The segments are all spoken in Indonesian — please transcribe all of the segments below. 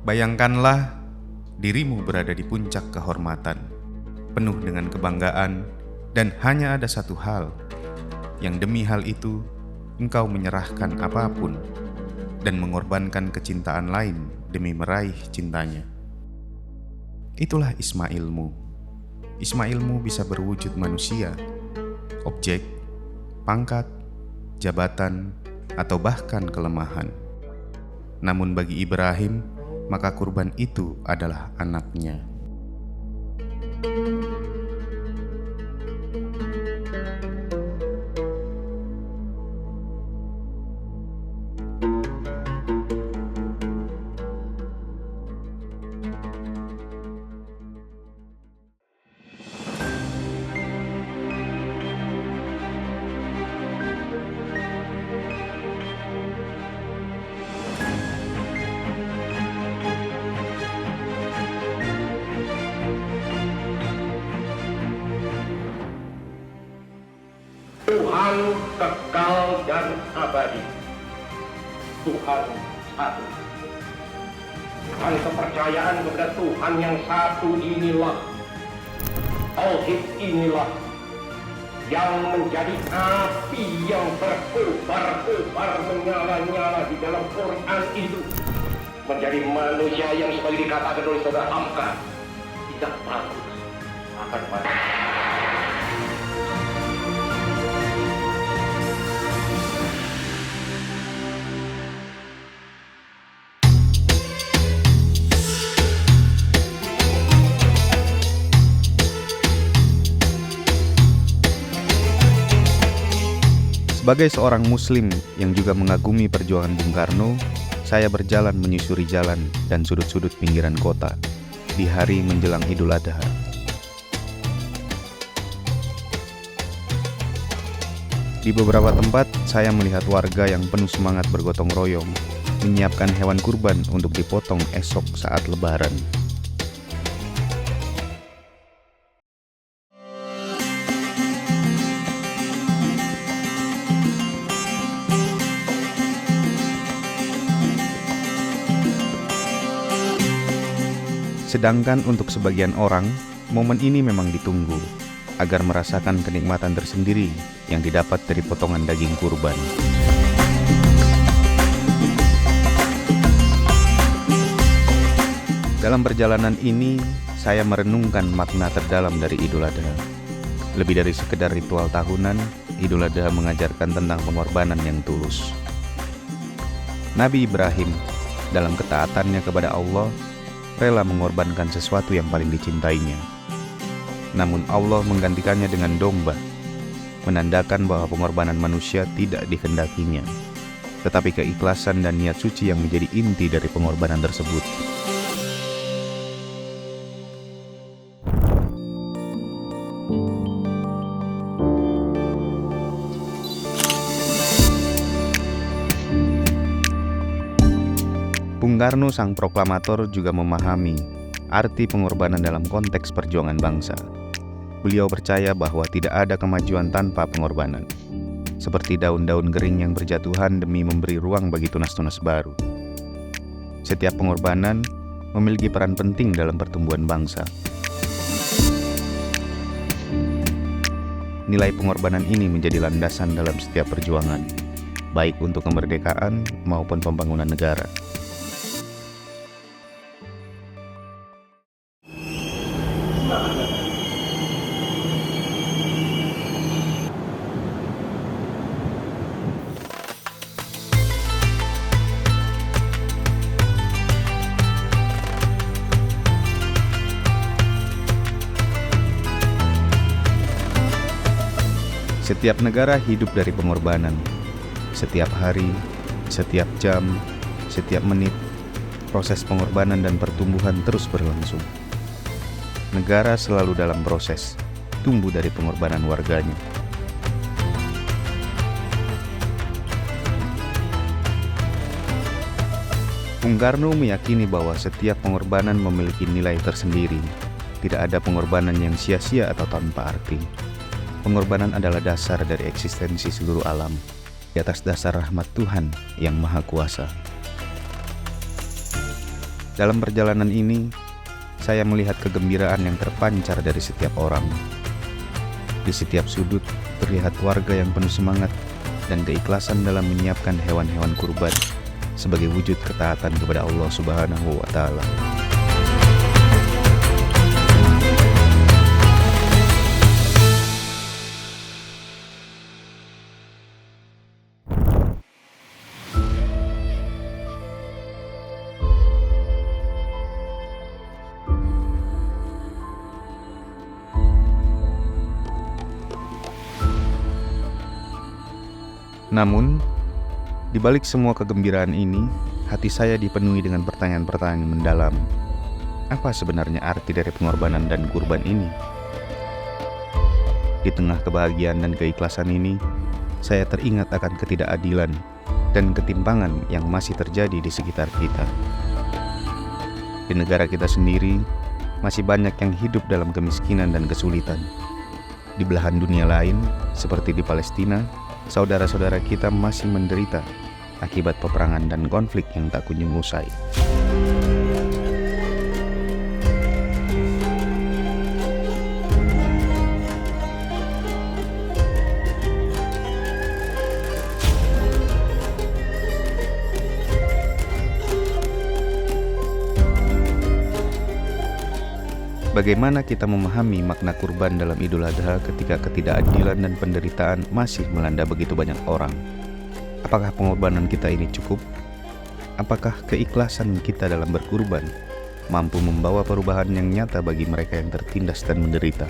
Bayangkanlah dirimu berada di puncak kehormatan, penuh dengan kebanggaan, dan hanya ada satu hal, yang demi hal itu engkau menyerahkan apapun dan mengorbankan kecintaan lain demi meraih cintanya. Itulah Ismailmu. Ismailmu bisa berwujud manusia, objek, pangkat, jabatan, atau bahkan kelemahan. Namun bagi Ibrahim, maka kurban itu adalah anaknya. Tuhan kekal dan abadi. Tuhan satu. Dan kepercayaan kepada Tuhan yang satu inilah, tauhid inilah, yang menjadi api yang berkobar-kobar menyala-nyala di dalam Quran itu. Menjadi manusia yang seperti dikatakan oleh saudara Hamka, tidak takut akan mati. Sebagai seorang muslim yang juga mengagumi perjuangan Bung Karno, saya berjalan menyusuri jalan dan sudut-sudut pinggiran kota di hari menjelang Idul Adha. Di beberapa tempat, saya melihat warga yang penuh semangat bergotong royong, menyiapkan hewan kurban untuk dipotong esok saat Lebaran. Sedangkan untuk sebagian orang, momen ini memang ditunggu, agar merasakan kenikmatan tersendiri yang didapat dari potongan daging kurban. Dalam perjalanan ini, saya merenungkan makna terdalam dari Idul Adha. Lebih dari sekedar ritual tahunan, Idul Adha mengajarkan tentang pengorbanan yang tulus. Nabi Ibrahim, dalam ketaatannya kepada Allah, rela mengorbankan sesuatu yang paling dicintainya. Namun Allah menggantikannya dengan domba, menandakan bahwa pengorbanan manusia tidak dikehendakinya, tetapi keikhlasan dan niat suci yang menjadi inti dari pengorbanan tersebut. Bung Karno, sang proklamator, juga memahami arti pengorbanan dalam konteks perjuangan bangsa. Beliau percaya bahwa tidak ada kemajuan tanpa pengorbanan, seperti daun-daun kering yang berjatuhan demi memberi ruang bagi tunas-tunas baru. Setiap pengorbanan memiliki peran penting dalam pertumbuhan bangsa. Nilai pengorbanan ini menjadi landasan dalam setiap perjuangan, baik untuk kemerdekaan maupun pembangunan negara. Setiap negara hidup dari pengorbanan. Setiap hari, setiap jam, setiap menit, proses pengorbanan dan pertumbuhan terus berlangsung. Negara selalu dalam proses, tumbuh dari pengorbanan warganya. Bung Karno meyakini bahwa setiap pengorbanan memiliki nilai tersendiri. Tidak ada pengorbanan yang sia-sia atau tanpa arti. Pengorbanan adalah dasar dari eksistensi seluruh alam, di atas dasar rahmat Tuhan yang Maha Kuasa. Dalam perjalanan ini, saya melihat kegembiraan yang terpancar dari setiap orang. Di setiap sudut terlihat warga yang penuh semangat dan keikhlasan dalam menyiapkan hewan-hewan kurban sebagai wujud ketaatan kepada Allah Subhanahu wa Ta'ala. Namun, di balik semua kegembiraan ini, hati saya dipenuhi dengan pertanyaan-pertanyaan mendalam. Apa sebenarnya arti dari pengorbanan dan kurban ini? Di tengah kebahagiaan dan keikhlasan ini, saya teringat akan ketidakadilan dan ketimpangan yang masih terjadi di sekitar kita. Di negara kita sendiri, masih banyak yang hidup dalam kemiskinan dan kesulitan. Di belahan dunia lain, seperti di Palestina, saudara-saudara kita masih menderita akibat peperangan dan konflik yang tak kunjung usai. Bagaimana kita memahami makna kurban dalam Idul Adha ketika ketidakadilan dan penderitaan masih melanda begitu banyak orang? Apakah pengorbanan kita ini cukup? Apakah keikhlasan kita dalam berkurban mampu membawa perubahan yang nyata bagi mereka yang tertindas dan menderita?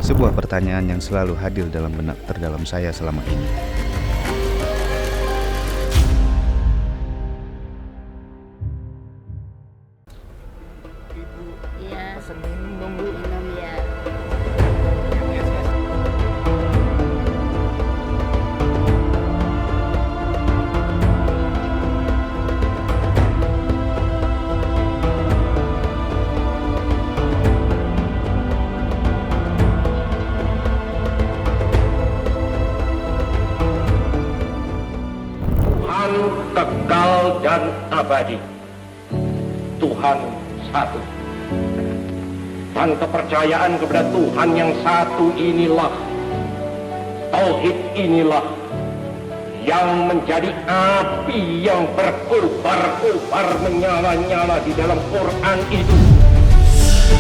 Sebuah pertanyaan yang selalu hadir dalam benak terdalam saya selama ini. Iya, nunggu minum ya. Tuhan kekal dan abadi. Tuhan satu. Dan kepercayaan kepada Tuhan yang satu inilah, tauhid inilah yang menjadi api yang berkobar-kobar menyala-nyala di dalam Quran itu.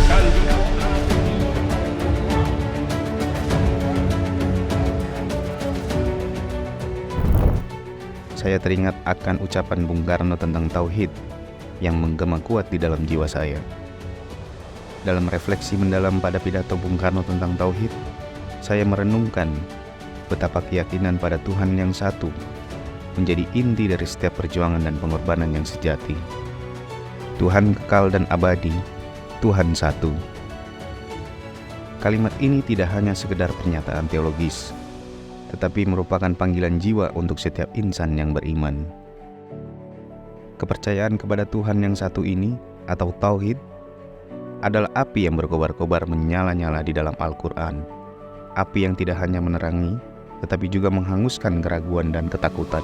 Dan di dalam saya teringat akan ucapan Bung Karno tentang tauhid yang menggema kuat di dalam jiwa saya. Dalam refleksi mendalam pada pidato Bung Karno tentang tauhid, saya merenungkan betapa keyakinan pada Tuhan yang satu menjadi inti dari setiap perjuangan dan pengorbanan yang sejati. Tuhan kekal dan abadi, Tuhan satu. Kalimat ini tidak hanya sekedar pernyataan teologis, tetapi merupakan panggilan jiwa untuk setiap insan yang beriman. Kepercayaan kepada Tuhan yang satu ini, atau tauhid, adalah api yang berkobar-kobar menyala-nyala di dalam Al-Quran. Api yang tidak hanya menerangi, tetapi juga menghanguskan keraguan dan ketakutan.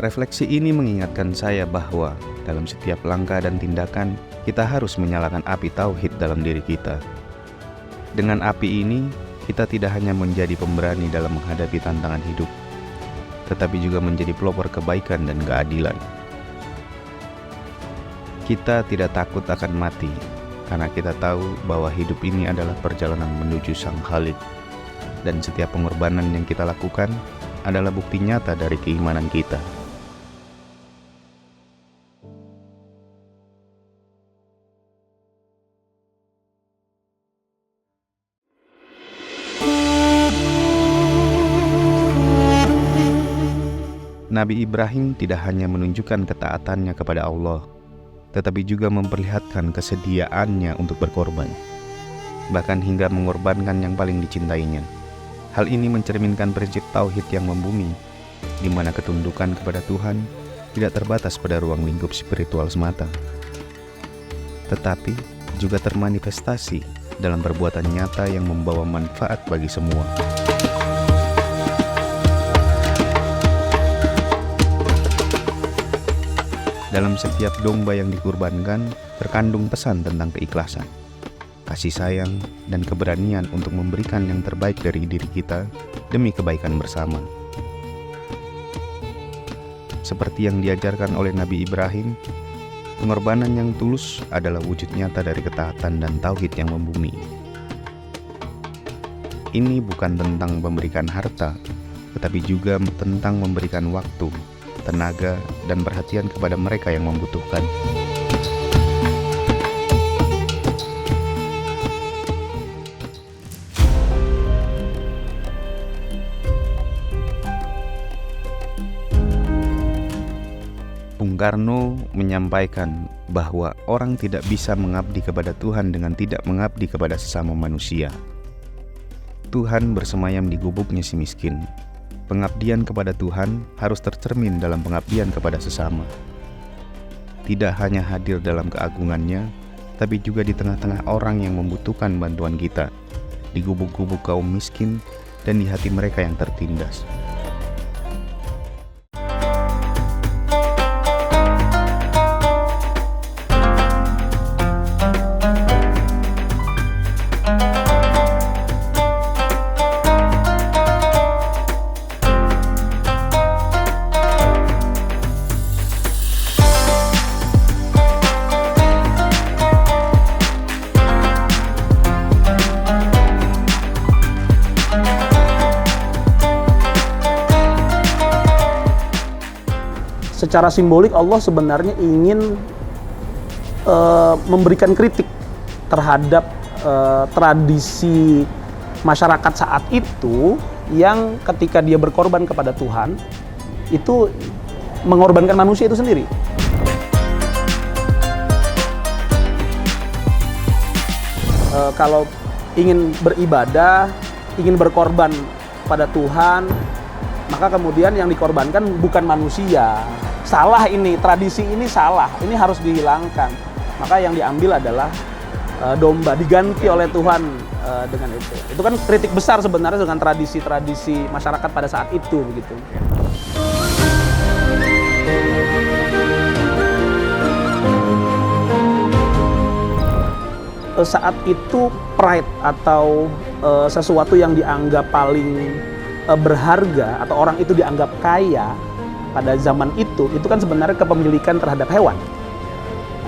Refleksi ini mengingatkan saya bahwa dalam setiap langkah dan tindakan, kita harus menyalakan api tauhid dalam diri kita. Dengan api ini, kita tidak hanya menjadi pemberani dalam menghadapi tantangan hidup, tetapi juga menjadi pelopor kebaikan dan keadilan. Kita tidak takut akan mati, karena kita tahu bahwa hidup ini adalah perjalanan menuju Sang Khalik, dan setiap pengorbanan yang kita lakukan adalah bukti nyata dari keimanan kita. Nabi Ibrahim tidak hanya menunjukkan ketaatannya kepada Allah, tetapi juga memperlihatkan kesediaannya untuk berkorban, bahkan hingga mengorbankan yang paling dicintainya. Hal ini mencerminkan prinsip tauhid yang membumi, di mana ketundukan kepada Tuhan tidak terbatas pada ruang lingkup spiritual semata. tetapi juga termanifestasi dalam perbuatan nyata yang membawa manfaat bagi semua. Dalam setiap domba yang dikurbankan terkandung pesan tentang keikhlasan, kasih sayang, dan keberanian untuk memberikan yang terbaik dari diri kita demi kebaikan bersama. Seperti yang diajarkan oleh Nabi Ibrahim, pengorbanan yang tulus adalah wujud nyata dari ketaatan dan tauhid yang membumi. Ini bukan tentang memberikan harta, tetapi juga tentang memberikan waktu, tenaga, dan perhatian kepada mereka yang membutuhkan. Bung Karno menyampaikan bahwa orang tidak bisa mengabdi kepada Tuhan dengan tidak mengabdi kepada sesama manusia. Tuhan bersemayam di gubuknya si miskin. Pengabdian kepada Tuhan harus tercermin dalam pengabdian kepada sesama. Tidak hanya hadir dalam keagungannya, tapi juga di tengah-tengah orang yang membutuhkan bantuan kita, di gubuk-gubuk kaum miskin, dan di hati mereka yang tertindas. Secara simbolik Allah sebenarnya ingin memberikan kritik terhadap tradisi masyarakat saat itu yang ketika dia berkorban kepada Tuhan itu mengorbankan manusia itu sendiri. Kalau ingin beribadah, ingin berkorban pada Tuhan, maka kemudian yang dikorbankan bukan manusia. Salah ini, tradisi ini salah, ini harus dihilangkan. Maka yang diambil adalah domba, diganti oleh Tuhan dengan itu. Itu kan kritik besar sebenarnya dengan tradisi-tradisi masyarakat pada saat itu begitu. Saat itu pride atau sesuatu yang dianggap paling berharga atau orang itu dianggap kaya pada zaman itu kan sebenarnya kepemilikan terhadap hewan.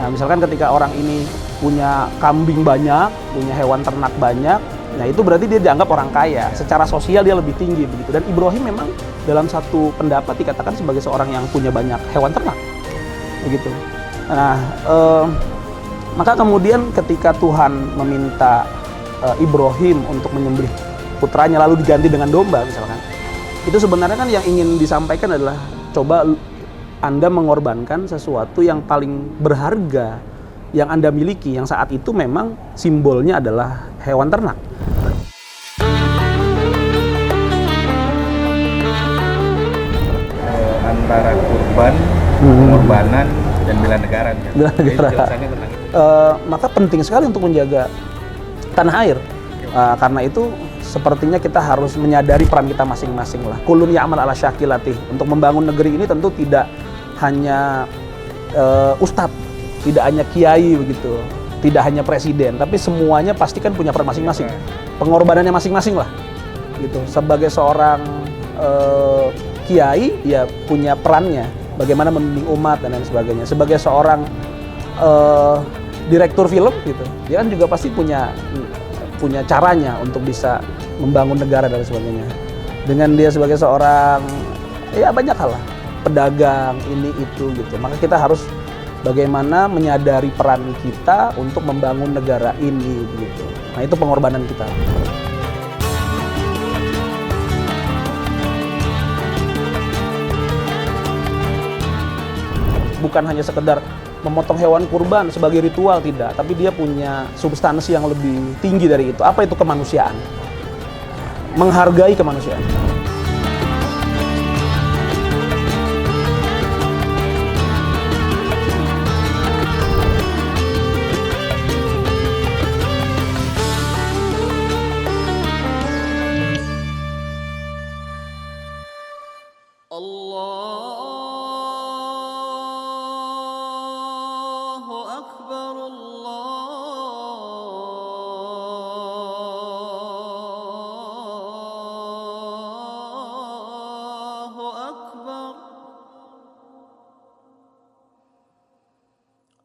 Nah, misalkan ketika orang ini punya kambing banyak, punya hewan ternak banyak, nah itu berarti dia dianggap orang kaya. Secara sosial dia lebih tinggi begitu. Dan Ibrahim memang dalam satu pendapat dikatakan sebagai seorang yang punya banyak hewan ternak, begitu. Nah, maka kemudian ketika Tuhan meminta Ibrahim untuk menyembelih putranya lalu diganti dengan domba misalkan, itu sebenarnya kan yang ingin disampaikan adalah coba Anda mengorbankan sesuatu yang paling berharga yang Anda miliki, yang saat itu memang simbolnya adalah hewan ternak. Antara kurban, pengorbanan, dan bela negara. Bela negara. Maka penting sekali untuk menjaga tanah air. Karena itu sepertinya kita harus menyadari peran kita masing-masing lah. Kulun ya'mal ala syakilatih. Untuk membangun negeri ini tentu tidak hanya ustadz, tidak hanya kiai begitu, tidak hanya presiden, tapi semuanya pasti kan punya peran masing-masing. Pengorbanannya masing-masing lah. Gitu. Sebagai seorang kiai ya punya perannya, bagaimana membimbing umat dan lain sebagainya. Sebagai seorang direktur film gitu, dia kan juga pasti punya caranya untuk bisa membangun negara dan sebagainya. Dengan dia sebagai seorang ya banyak hal lah, pedagang ini itu gitu. Maka kita harus bagaimana menyadari peran kita untuk membangun negara ini gitu. Nah, itu pengorbanan kita. Bukan hanya sekedar memotong hewan kurban sebagai ritual, tidak, tapi dia punya substansi yang lebih tinggi dari itu. Apa itu kemanusiaan? Menghargai kemanusiaan.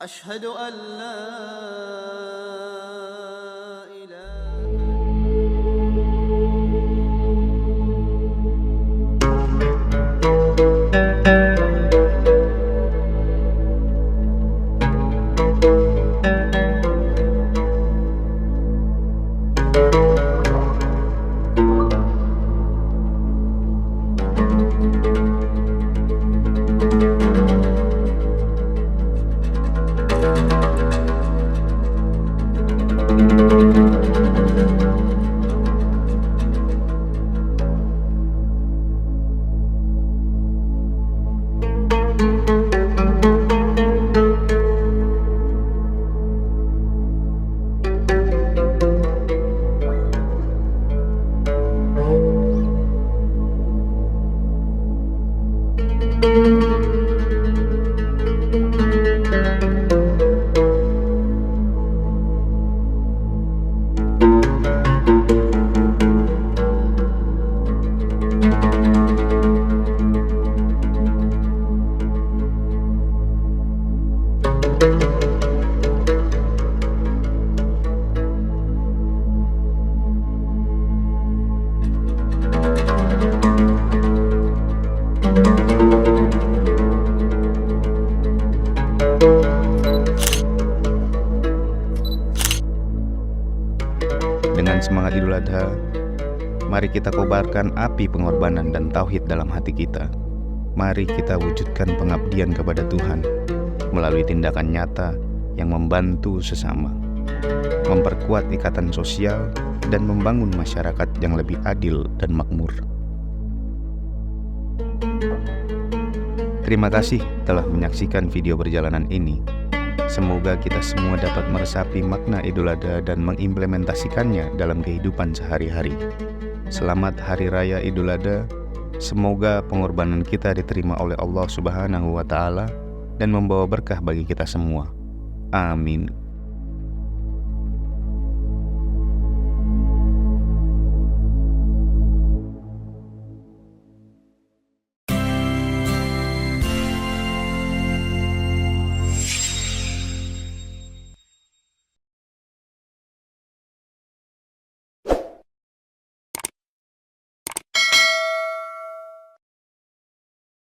أشهد أن لا إله Dengan semangat Idul Adha, mari kita kobarkan api pengorbanan dan tauhid dalam hati kita. Mari kita wujudkan pengabdian kepada Tuhan melalui tindakan nyata yang membantu sesama, memperkuat ikatan sosial, dan membangun masyarakat yang lebih adil dan makmur. Terima kasih telah menyaksikan video perjalanan ini. Semoga kita semua dapat meresapi makna Idul Adha dan mengimplementasikannya dalam kehidupan sehari-hari. Selamat Hari Raya Idul Adha. Semoga pengorbanan kita diterima oleh Allah Subhanahu wa Ta'ala dan membawa berkah bagi kita semua. Amin.